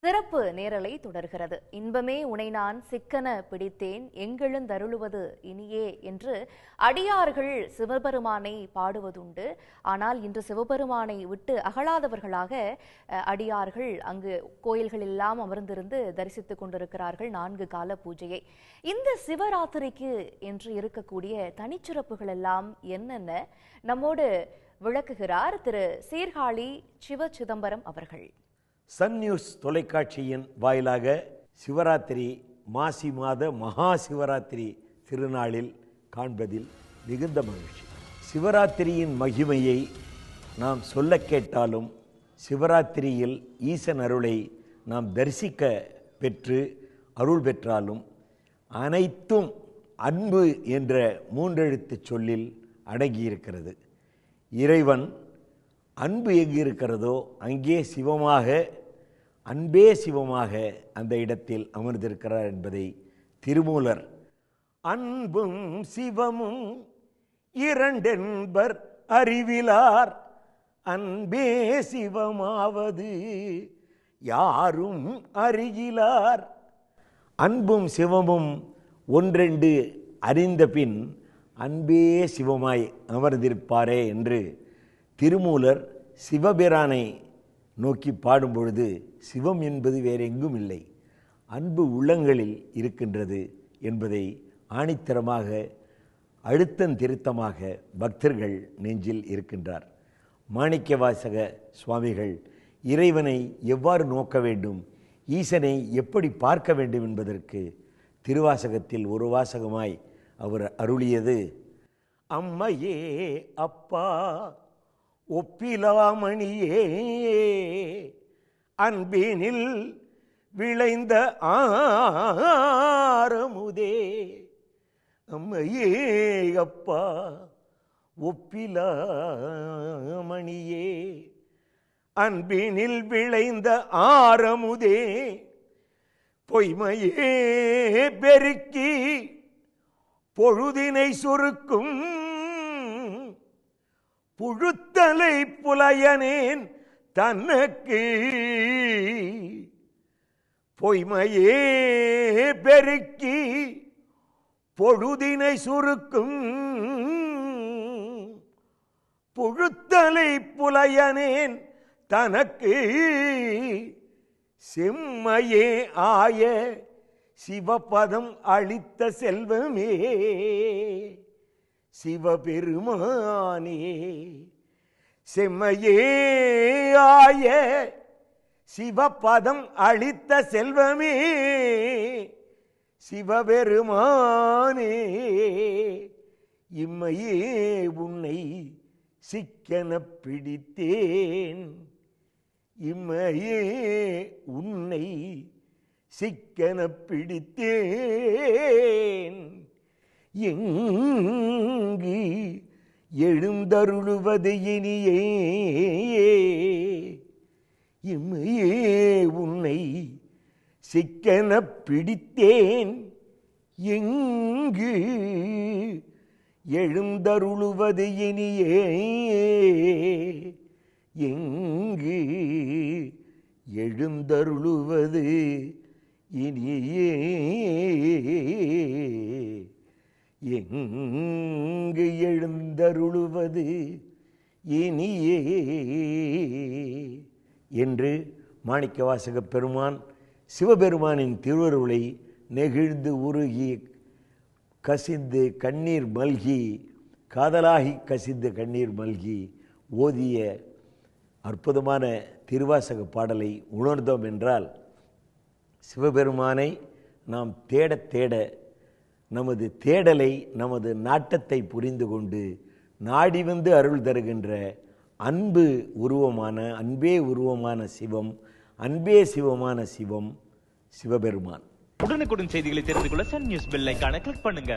சிறப்பு நேரலை தொடர்கிறது. இன்பமே உனை நான் சிக்கன பிடித்தேன் எங்கெழுந்தருளுவது இனியே என்று அடியார்கள் சிவபெருமானை பாடுவதுண்டு. ஆனால் இன்று சிவபெருமானை விட்டு அகலாதவர்களாக அடியார்கள் அங்கு கோயில்கள் எல்லாம் அமர்ந்திருந்து தரிசித்துக் கொண்டிருக்கிறார்கள் 4 கால பூஜையை. இந்த சிவராத்திரிக்கு என்று இருக்கக்கூடிய தனிச்சிறப்புகள் எல்லாம் என்னென்ன நம்மோடு விளக்குகிறார் திரு சீர்காழி சிவ சிதம்பரம் அவர்கள். சன் நியூஸ் தொலைக்காட்சியின் வாயிலாக சிவராத்திரி மாசி மாத மகா சிவராத்திரி திருநாளில் காண்பதில் மிகுந்த மகிழ்ச்சி. சிவராத்திரியின் மகிமையை நாம் சொல்ல கேட்டாலும் சிவராத்திரியில் ஈசன் அருளை நாம் தரிசிக்க பெற்று அருள் பெற்றாலும் அனைத்தும் அன்பு என்ற 3 எழுத்து சொல்லில் அடங்கியிருக்கிறது. இறைவன் அன்பு எங்கு இருக்கிறதோ அங்கே சிவமாக, அன்பே சிவமாக அந்த இடத்தில் அமர்ந்திருக்கிறார் என்பதை திருமூலர் அன்பும் சிவமும் இரண்டென்பர் அறிவிலார் அன்பே சிவமாவது யாரும் அறிகிலார். அன்பும் சிவமும் ஒன்றென்று அறிந்த பின் அன்பே சிவமாய் அமர்ந்திருப்பாரே என்று திருமூலர் சிவபிரானை நோக்கி பாடும் பொழுது சிவம் என்பது வேறெங்கும் இல்லை, அன்பு உள்ளங்களில் இருக்கின்றது என்பதை ஆணித்தரமாக அழுத்தம் திருத்தமாக பக்தர்கள் நெஞ்சில் இருக்கின்றார். மாணிக்கவாசக சுவாமிகள் இறைவனை எவ்வாறு நோக்க வேண்டும், ஈசனை எப்படி பார்க்க வேண்டும் என்பதற்கு திருவாசகத்தில் ஒரு வாசகமாய் அவர் அருளியது அம்மையே அப்பா ஒப்பிலாமணியே அன்பினில் விளைந்த ஆரமுதே. அம்மையே அப்பா ஒப்பிலாமணியே அன்பினில் விளைந்த ஆரமுதே பொய்மையே பெருக்கி பொழுதினை சுருக்கும் புழுத்தலை புலையனேன் தனக்கு. பொய்மையே பெருக்கி பொழுதினை சுருக்கும் புழுத்தலை புலையனேன் தனக்கு. செம்மையே ஆய சிவபதம் அளித்த செல்வமே சிவபெருமானே. செம்மையே ஆய சிவபதம் அளித்த செல்வமே சிவபெருமானே. இம்மையே உன்னை சிக்கன பிடித்தேன், இம்மையே உன்னை சிக்கன பிடித்தேன் எங்கு எழுந்தருளுவது இனியே. இம்மையே உன்னை சிக்கன பிடித்தேன் எங்கு எழுந்தருளுவது இனியே. எங்கு எழுந்தருளுவது இனியே. எங்கு எழுந்தருளுவது இனியே என்று மாணிக்கவாசக பெருமான் சிவபெருமானின் திருவருளை நெகிழ்ந்து உருகி கசிந்து கண்ணீர் மல்கி காதலாகி கசிந்து கண்ணீர் மல்கி ஓதிய அற்புதமான திருவாசக பாடலை உணர்ந்தோம் என்றால் சிவபெருமானை நாம் தேட தேட நமது தேடலை, நமது நாட்டத்தை புரிந்து கொண்டு நாடி வந்து அருள் தருகின்ற அன்பு உருவமான, அன்பே உருவமான சிவம், அன்பே சிவமான சிவம் சிவபெருமான். உடனுக்குடன் செய்திகளை தெரிந்து கொள்ள சன் நியூஸ் பெல் ஐகானை கிளிக் பண்ணுங்க.